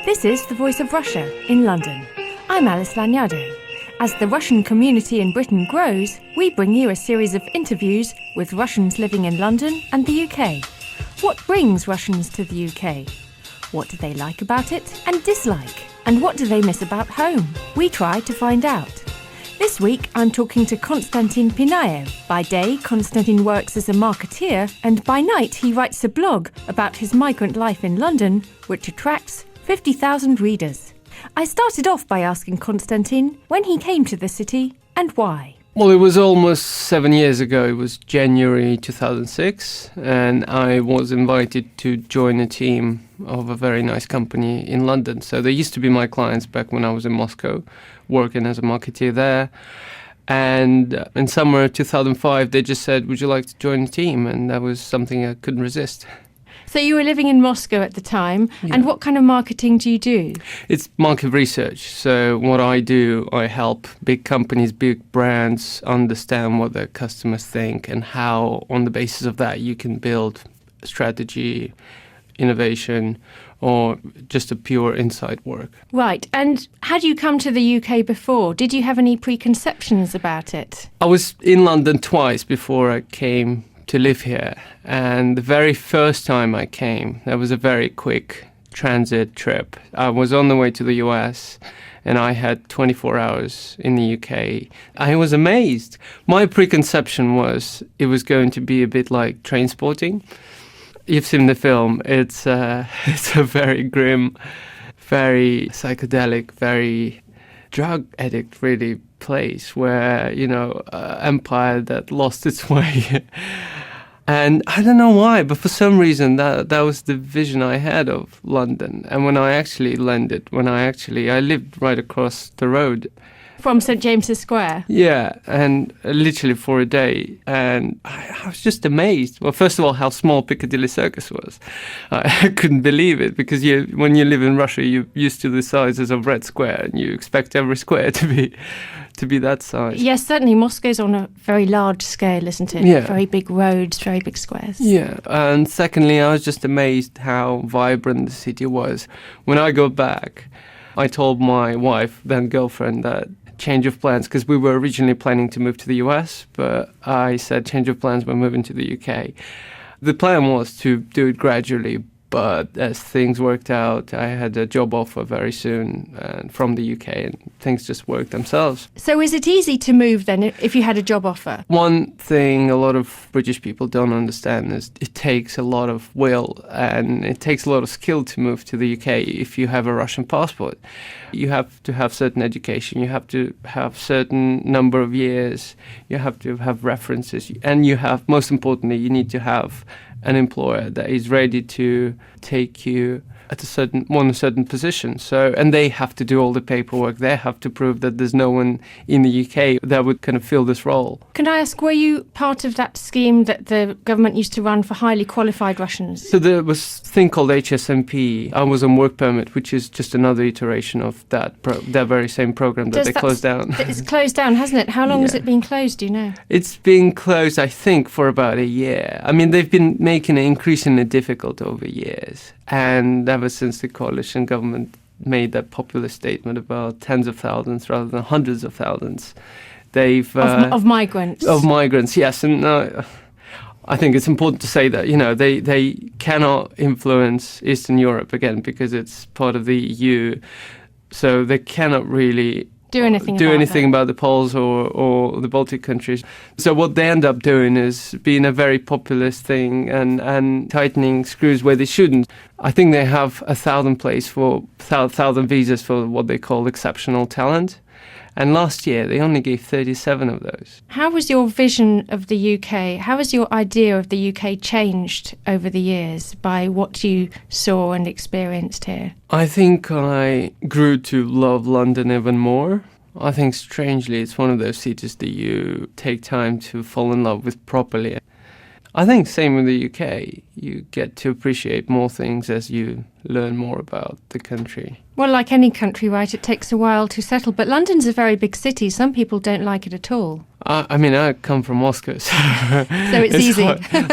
This is The Voice of Russia in London. I'm Alice Lanyadou. As the Russian community in Britain grows, we bring you a series of interviews with Russians living in London and the UK. What brings Russians to the UK? What do they like about it and dislike? And what do they miss about home? We try to find out. This week, I'm talking to Konstantin Pinaev. By day, Konstantin works as a marketeer, and by night he writes a blog about his migrant life in London, which attracts 50,000 readers. I started off by asking Konstantin when he came to the city and why. Well, it was almost 7 years ago. It was January 2006, and I was invited to join a team of a very nice company in London. So they used to be my clients back when I was in Moscow, working as a marketeer there. And in summer 2005, they just said, would you like to join the team? And that was something I couldn't resist. So you were living in Moscow at the time, Yeah. And what kind of marketing do you do? It's market research. So what I do, I help big companies, big brands understand what their customers think and how, on the basis of that, you can build strategy, innovation, or just a pure insight work. Right, and had you come to the UK before? Did you have any preconceptions about it? I was in London twice before I came to live here. And the very first time I came, that was a very quick transit trip. I was on the way to the US and I had 24 hours in the UK. I was amazed. My preconception was it was going to be a bit like Trainspotting. You've seen the film. It's a very grim, very psychedelic, very drug addict really place where, empire that lost its way. And I don't know why, but for some reason that was the vision I had of London. And when I actually landed, I lived right across the road. From St James's Square? Yeah, and literally for a day. And I was just amazed. Well, first of all, how small Piccadilly Circus was. I couldn't believe it because when you live in Russia, you're used to the sizes of Red Square and you expect every square to be that size. Yes, certainly. Moscow's on a very large scale, isn't it? Yeah. Very big roads, very big squares. Yeah, and secondly, I was just amazed how vibrant the city was. When I got back, I told my wife, then girlfriend, that change of plans, because we were originally planning to move to the US, but I said change of plans, we're moving to the UK. The plan was to do it gradually, but as things worked out, I had a job offer very soon from the UK, and things just worked themselves. So is it easy to move then if you had a job offer? One thing a lot of British people don't understand is it takes a lot of will and it takes a lot of skill to move to the UK if you have a Russian passport. You have to have certain education, you have to have certain number of years, you have to have references, and most importantly, you need to have an employer that is ready to take you at a certain position. So, and they have to do all the paperwork. They have to prove that there's no one in the UK that would kind of fill this role. Can I ask, were you part of that scheme that the government used to run for highly qualified Russians? So there was a thing called HSMP. I was on work permit, which is just another iteration of that very same program that they closed down. It's closed down, hasn't it? How long has it been closed, do you know? It's been closed, I think, for about a year. I mean, they've been making it increasingly difficult over years. And ever since the coalition government made that popular statement about tens of thousands rather than hundreds of thousands, they've... Of migrants? Of migrants, yes. And I think it's important to say that, they cannot influence Eastern Europe again because it's part of the EU. So they cannot really do anything about the Poles or the Baltic countries. So what they end up doing is being a very populist thing and tightening screws where they shouldn't. I think they have 1,000 visas for what they call exceptional talent. And last year, they only gave 37 of those. How was your vision of the UK? How has your idea of the UK changed over the years by what you saw and experienced here? I think I grew to love London even more. I think, strangely, it's one of those cities that you take time to fall in love with properly. I think same in the UK. You get to appreciate more things as you learn more about the country. Well, like any country, right, it takes a while to settle. But London's a very big city. Some people don't like it at all. I mean, I come from Moscow, so, it's easy.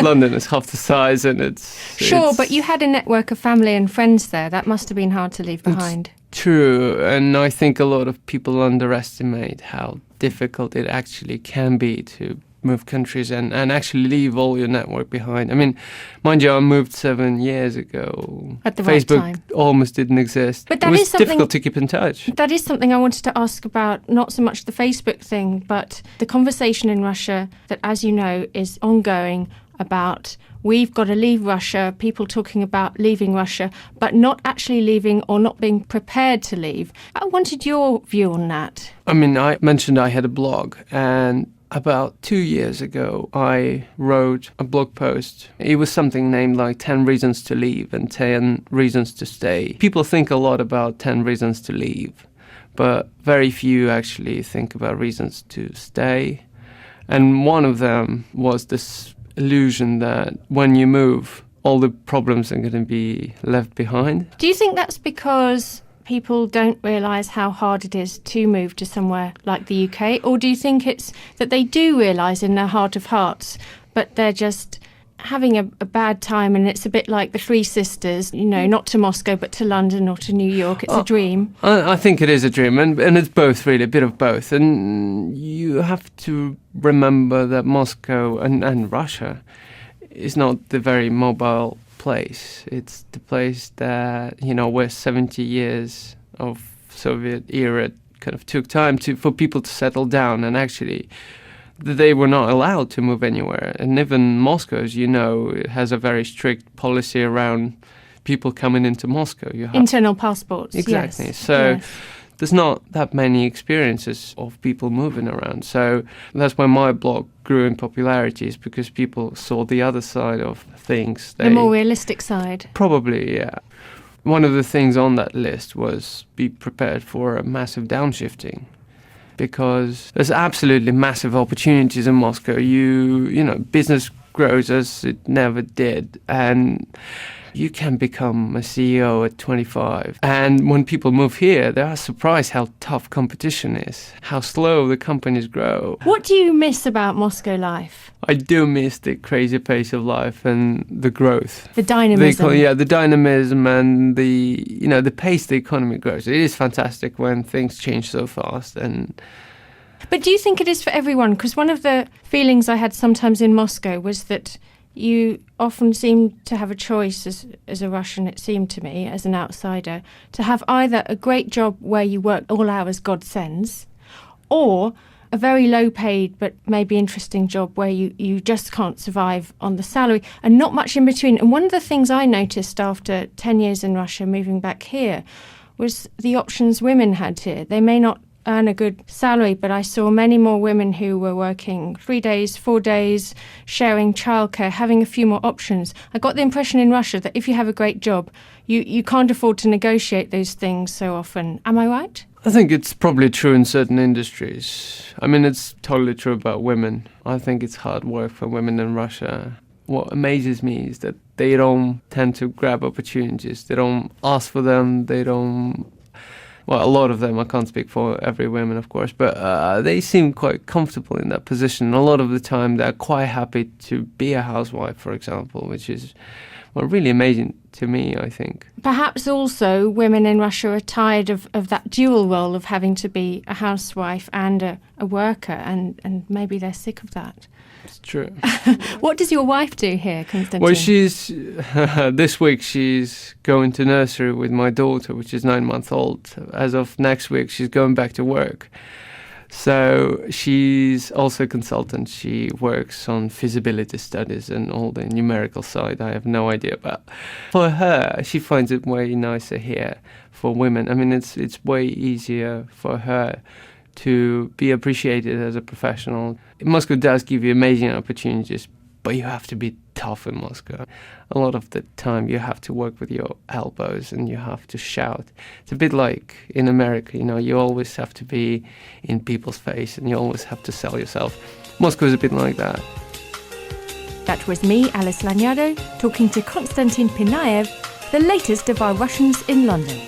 London is half the size, and Sure, but you had a network of family and friends there. That must have been hard to leave behind. True, and I think a lot of people underestimate how difficult it actually can be to move countries and actually leave all your network behind. I mean, mind you, I moved 7 years ago. At the right Facebook time. almost didn't exist. But that it was is something, difficult to keep in touch. That is something I wanted to ask about, not so much the Facebook thing, but the conversation in Russia that, as you know, is ongoing about we've got to leave Russia, people talking about leaving Russia, but not actually leaving or not being prepared to leave. I wanted your view on that. I mean, I mentioned I had a blog, and about 2 years ago, I wrote a blog post. It was something named like 10 reasons to leave and 10 reasons to stay. People think a lot about 10 reasons to leave, but very few actually think about reasons to stay. And one of them was this illusion that when you move, all the problems are going to be left behind. Do you think that's because people don't realise how hard it is to move to somewhere like the UK? Or do you think it's that they do realise in their heart of hearts, but they're just having a bad time, and it's a bit like the Three Sisters, you know, not to Moscow, but to London or to New York. It's a dream. I think it is a dream, and it's both, really, a bit of both. And you have to remember that Moscow and Russia is not the very mobile place. It's the place that, you know, where 70 years of Soviet era kind of took time for people to settle down, and actually they were not allowed to move anywhere. And even Moscow, as you know, has a very strict policy around people coming into Moscow. You have internal passports. Exactly. Yes. So yes. There's not that many experiences of people moving around. So that's why my blog grew in popularity, is because people saw the other side of things. The more realistic side. Probably, yeah. One of the things on that list was be prepared for a massive downshifting, because there's absolutely massive opportunities in Moscow. You know, business grows as it never did, and you can become a CEO at 25. And when people move here, they are surprised how tough competition is, how slow the companies grow. What do you miss about Moscow life? I do miss the crazy pace of life and the growth. The dynamism. The dynamism and the pace the economy grows. It is fantastic when things change so fast. But do you think it is for everyone? Because one of the feelings I had sometimes in Moscow was that you often seem to have a choice as a Russian, it seemed to me, as an outsider, to have either a great job where you work all hours God sends, or a very low-paid but maybe interesting job where you just can't survive on the salary, and not much in between. And one of the things I noticed after 10 years in Russia, moving back here, was the options women had here. They may not earn a good salary, but I saw many more women who were working 3 days, 4 days, sharing childcare, having a few more options. I got the impression in Russia that if you have a great job, you can't afford to negotiate those things so often. Am I right? I think it's probably true in certain industries. I mean, it's totally true about women. I think it's hard work for women in Russia. What amazes me is that they don't tend to grab opportunities. They don't ask for them. They don't... Well, a lot of them, I can't speak for every woman, of course, but they seem quite comfortable in that position. A lot of the time, they're quite happy to be a housewife, for example, which is really amazing to me, I think. Perhaps also women in Russia are tired of that dual role of having to be a housewife and a worker, and maybe they're sick of that. It's true. What does your wife do here, Konstantin? Well, this week she's going to nursery with my daughter, which is 9 months old. As of next week, she's going back to work. So she's also a consultant. She works on feasibility studies and all the numerical side I have no idea about. For her, she finds it way nicer here for women. I mean, it's way easier for her to be appreciated as a professional. Moscow does give you amazing opportunities, but you have to be tough in Moscow. A lot of the time you have to work with your elbows and you have to shout. It's a bit like in America, you always have to be in people's face and you always have to sell yourself. Moscow is a bit like that. That was me, Alice Lanyado, talking to Konstantin Pinaev, the latest of our Russians in London.